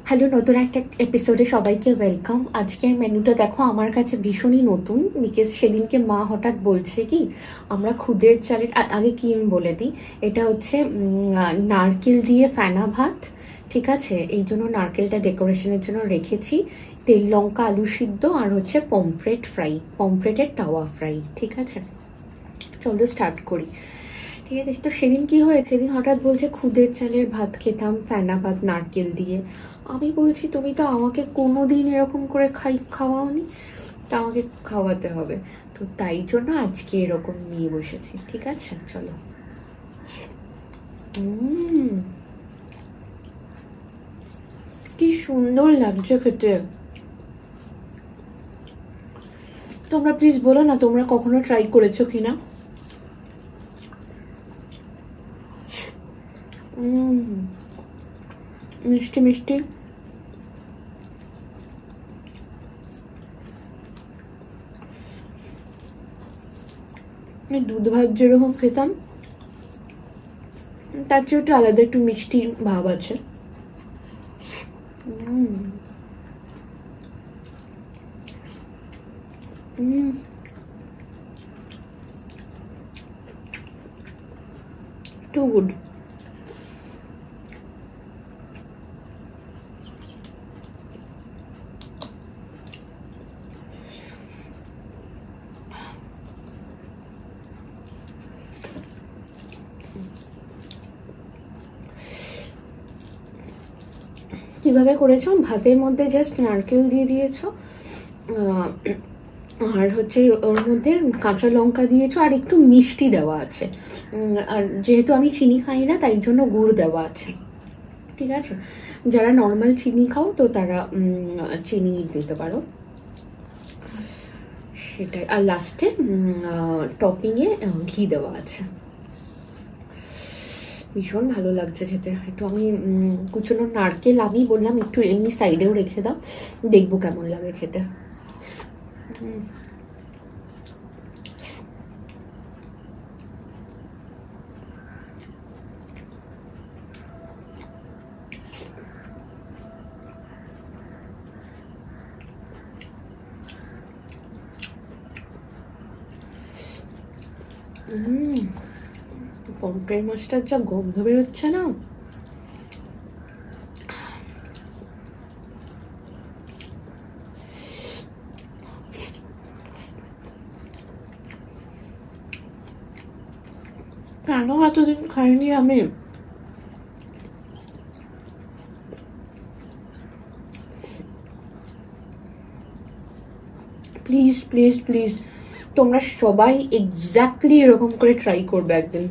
Hello, নতুন একটা এপিসোডে সবাইকে ওয়েলকাম। আজকের মেনুটা দেখো আমার কাছে ভীষণই নতুন, বিকজ সেদিনকে মা হঠাৎ বলছে কি আমরা খুদের চালের আগে কি আমি বলে দিই, এটা হচ্ছে নারকেল দিয়ে ফেনা ভাত, ঠিক আছে? এই জন্য নারকেলটা ডেকোরেশনের জন্য রেখেছি, তেল লঙ্কা আলু সিদ্ধ আর হচ্ছে পমফ্রেট ফ্রাই, পমফ্রেটের তাওয়া ফ্রাই, ঠিক আছে? চলো স্টার্ট করি। ঠিক আছে, তো সেদিন কি হয়, সেদিন হঠাৎ বলছে খুদের চালের ভাত খেতাম, ফেনা ভাত নারকেল দিয়ে। আমি বলছি তুমি তো আমাকে কোনোদিন এরকম করে খাওয়াওনি, তা আমাকে খাওয়াতে হবে। তো তাই জন্য আজকে এরকম নিয়ে বসেছি, ঠিক আছে? চলো। কি সুন্দর লাগছে খেতে। তোমরা প্লিজ বলো না তোমরা কখনো ট্রাই করেছো কিনা। মিষ্টি মিষ্টি, দুধ ভাত যেরকম খেতাম তার চেয়ে একটু আলাদা, একটু মিষ্টি ভাব আছে। Too good. কিভাবে করেছো? ভাতের মধ্যে জাস্ট নারকেল দিয়ে দিয়েছো, আর হচ্ছে ওর মধ্যে কাঁচা লঙ্কা দিয়েছো, আর একটু মিষ্টি দেওয়া আছে। আর যেহেতু আমি চিনি খাই না তাই জন্য গুড় দেওয়া আছে, ঠিক আছে? যারা নর্মাল চিনি খাও তো তারা চিনি দিতে পারো, সেটাই। আর লাস্টে টপিংয়ে ঘি দেওয়া আছে। ভীষণ ভালো লাগছে খেতে। একটু আমি কুচনো নারকেল আমি বললাম একটু এমনি সাইডেও রেখে দাও, দেখবো কেমন লাগে খেতে। পমফ্রেট মাছটার যা গন্ধ বেরোচ্ছে না, কেন এতদিন খাইনি আমি। প্লিজ প্লিজ প্লিজ তোমরা সবাই এক্স্যাক্টলি এরকম করে ট্রাই করবে একদিন,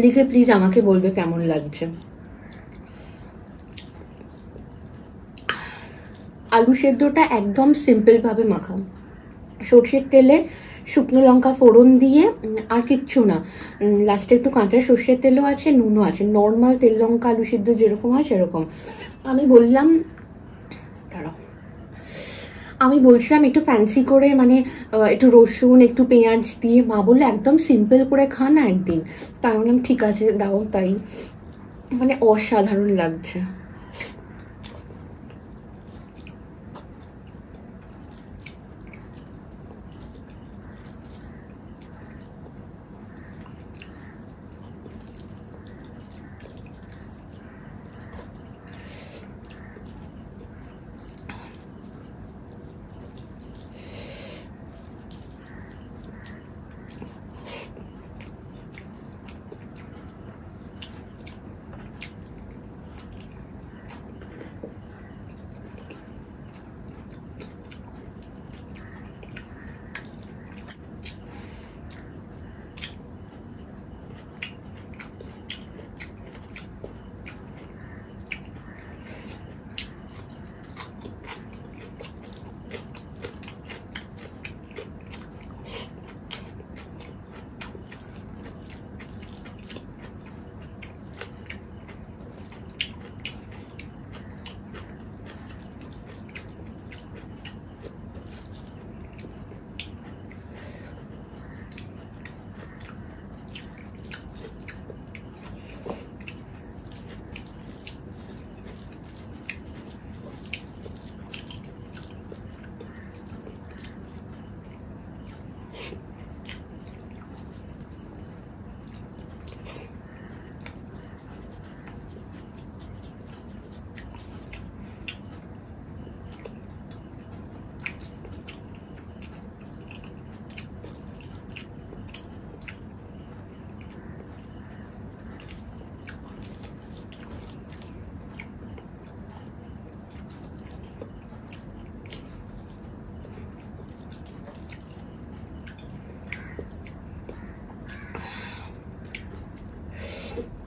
লিখে প্লিজ আমাকে বলবে কেমন লাগছে। আলু সেদ্ধটা একদম সিম্পল ভাবে মাখাম, সর্ষের তেলে শুকনো লঙ্কা ফোড়ন দিয়ে, আর কিচ্ছু না। লাস্টে একটু কাঁচা সর্ষের তেলও আছে, নুনও আছে, নর্মাল তেল লঙ্কা আলু সিদ্ধ যেরকম হয় সেরকম। আমি বললাম আমি বলছিলাম একটু ফ্যান্সি করে, মানে একটু রসুন একটু পেঁয়াজ দিয়ে। মা বললো একদম সিম্পল করে খা না একদিন। তাই বললাম ঠিক আছে দাও তাই। মানে অসাধারণ লাগছে।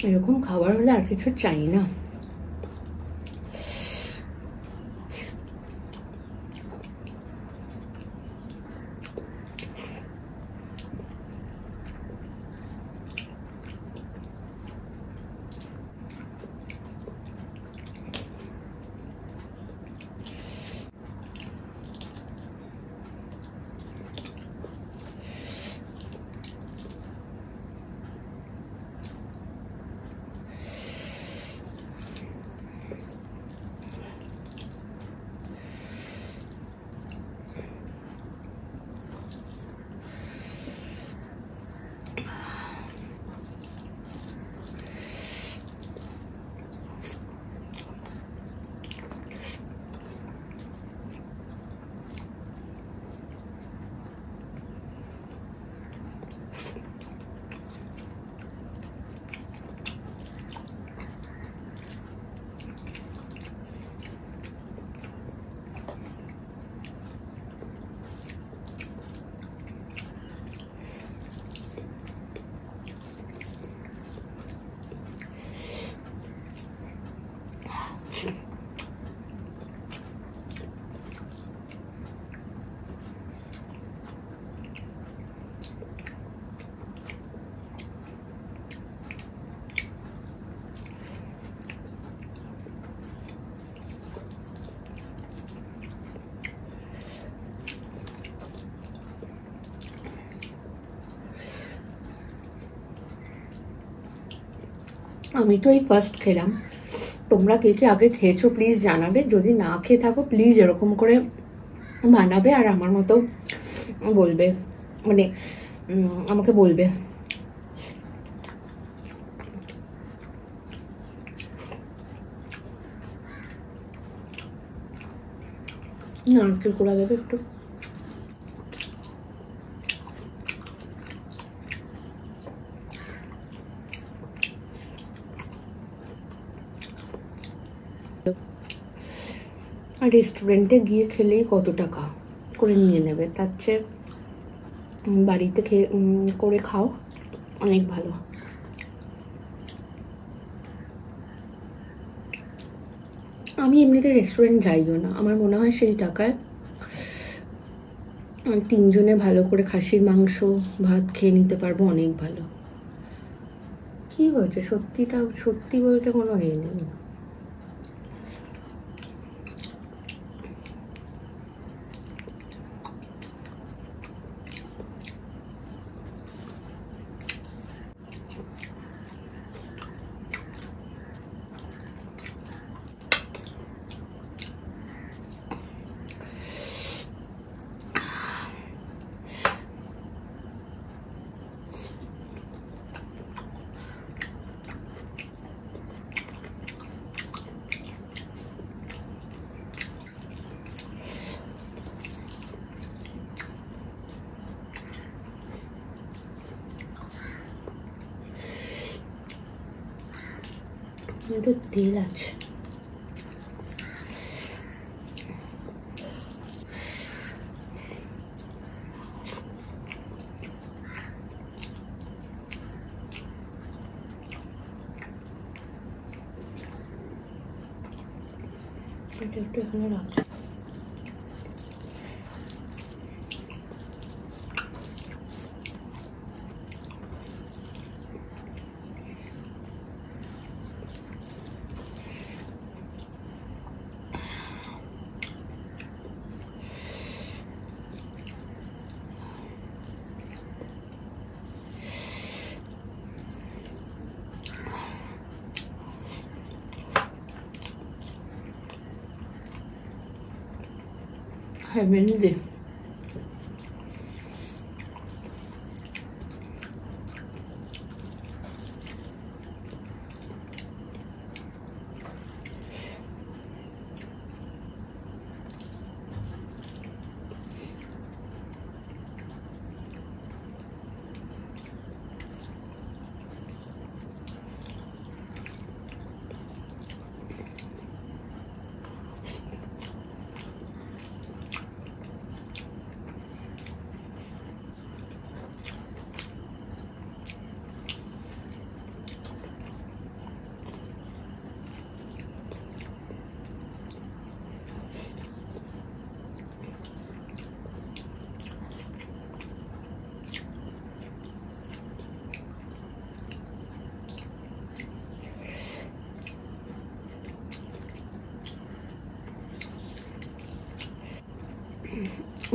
এরকম খাবার হলে আর কিছু চাই না। আমি তো এই ফার্স্ট খেলাম, তোমরা কে কে আগে খেয়েছো প্লিজ জানাবে, যদি না খেয়ে থাকো প্লিজ এরকম করে বানাবে আর আমার মতো বলবে, মানে আমাকে বলবে। নারকেল কোড়া দেবে একটু। আর রেস্টুরেন্টে গিয়ে খেলেই কত টাকা করে নিয়ে নেবে, তার চেয়ে বাড়িতে করে খাও, অনেক ভালো। আমি এমনিতে রেস্টুরেন্ট যাইও না, আমার মনে হয় সেই টাকায় 3 জনে ভালো করে খাসির মাংস ভাত খেয়ে নিতে পারবো, অনেক ভালো। কি হয়েছে, সত্যি বলতে কোনো ইয়ে নেই। একটু তেল আছে, এটা একটু এখানে রাখছি। Heavenly.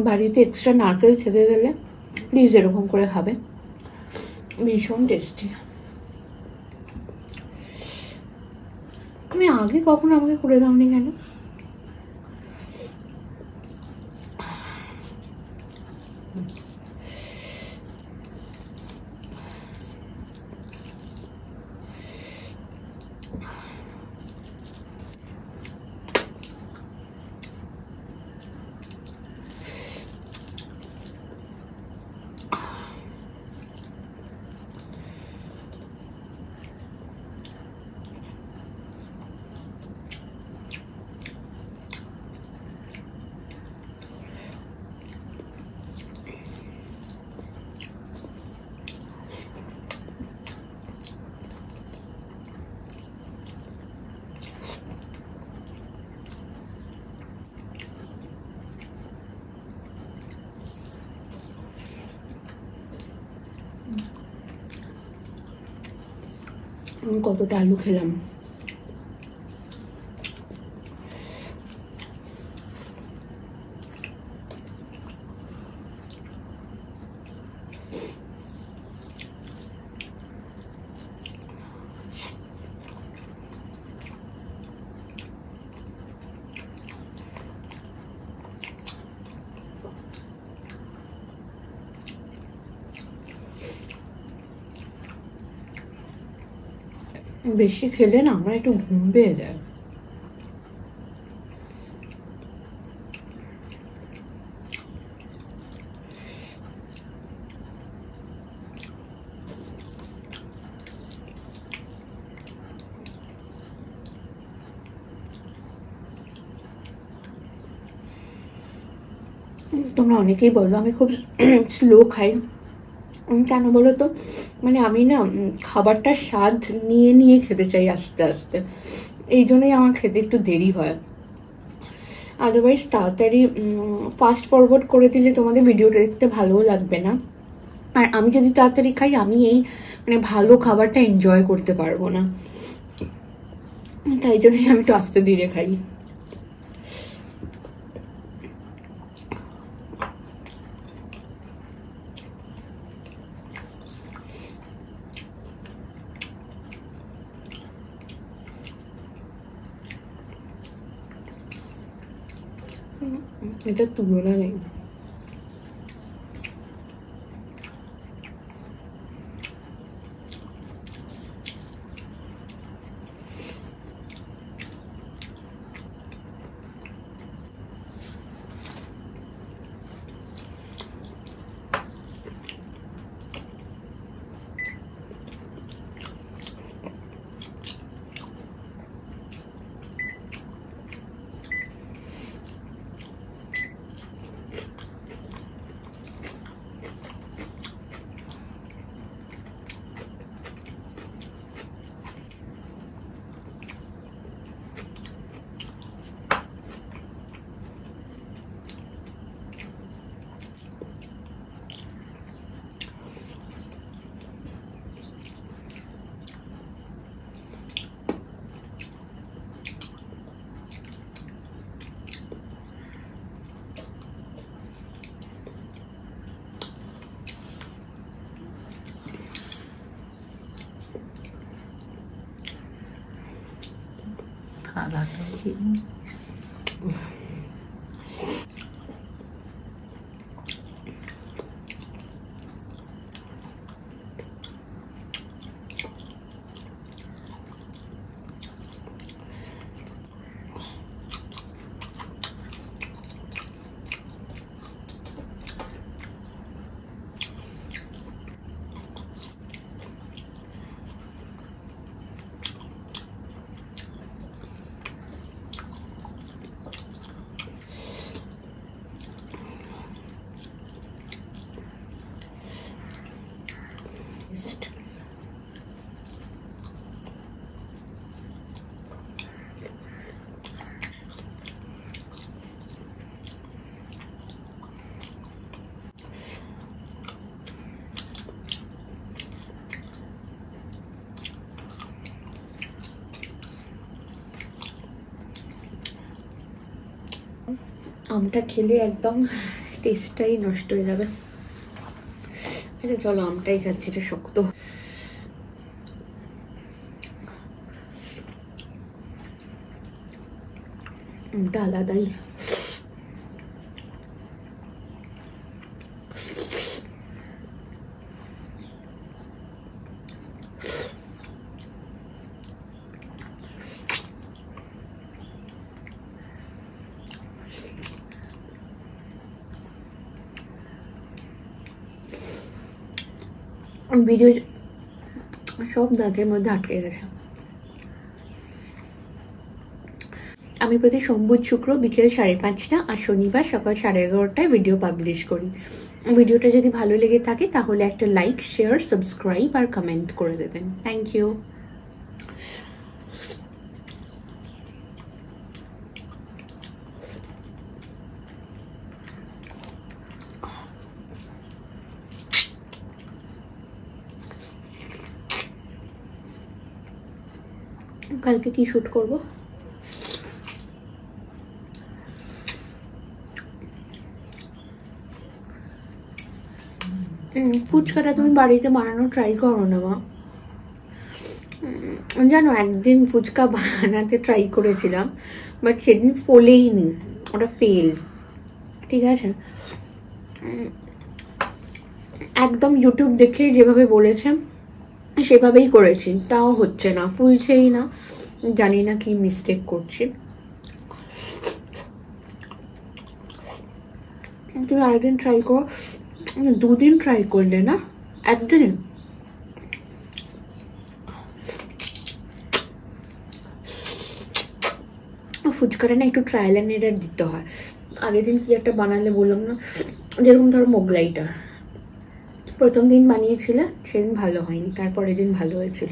বাড়িতে এক্সট্রা নারকেল থেকে গেলে প্লিজ এরকম করে খাবে, ভীষণ টেস্টি। আমি আগে কখনো আমাকে করে দাওনি কেন? কতটা আলু খেলাম। বেশি খেলে না আমার একটু ঘুম পেয়ে যায়। তোমরা অনেকেই বলো আমি খুব স্লো খাই, কেন বলো তো? মানে আমি না খাবারটার স্বাদ নিয়ে নিয়ে খেতে চাই আস্তে আস্তে, এই জন্যই আমার খেতে একটু দেরি হয়। আদারওয়াইজ তাড়াতাড়ি ফাস্ট ফরওয়ার্ড করে দিলে তোমাদের ভিডিওটা দেখতে ভালোও লাগবে না, আর আমি যদি তাড়াতাড়ি খাই আমি এই মানে ভালো খাবারটা এনজয় করতে পারবো না, তাই জন্যই আমি একটু আস্তে ধীরে খাই। এটা তুলনা নেই। খাওয়া আমটা খেলে একদম টেস্টটাই নষ্ট হয়ে যাবে। এটা চলো আমটাই খাচ্ছি, এটা শক্ত। আমটা আলাদাই। ভিডিও সব দাঁতের মধ্যে আটকে গেছে। আমি প্রতি সোমবার শুক্র বিকেল 5:30 আর শনিবার সকাল 11:30টায় ভিডিও পাবলিশ করি। ভিডিওটা যদি ভালো লেগে থাকে তাহলে একটা লাইক, শেয়ার, সাবস্ক্রাইব আর কমেন্ট করে দেবেন। Thank you. কালকে কি শুট করব? ফুচকাটা তুমি বাড়িতে বানানো ট্রাই করো না মা। জানো একদিন ফুচকা বানাতে ট্রাই করেছিলাম, বাট সেদিন ফোলেইনি, ওটা ফেল। ঠিক আছে, একদম ইউটিউব দেখে যেভাবে বলেছে সেভাবেই করেছি, তাও হচ্ছে না, ফুলছেই না। জানি না কি মিস্টেক করছি। তুমি আরেকদিন ট্রাই করো। 2 দিন ট্রাই করলে না, একদিনে। ফুচকাটা না একটু ট্রায়াল অ্যান্ড এরার দিতে হয়। আগের দিন কি একটা বানালে বললাম না, যেরকম ধরো মোগলাইটা প্রথম দিন বানিয়েছিলে, সেদিন ভালো হয়নি, তারপরের দিন ভালো হয়েছিল।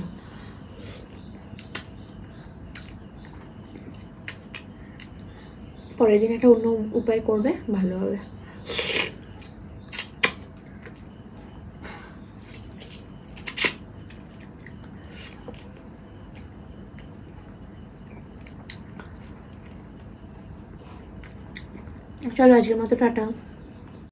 পরের দিন একটা অন্য উপায় করবে, ভালো হবে। চলো আজকের মতো টাটা।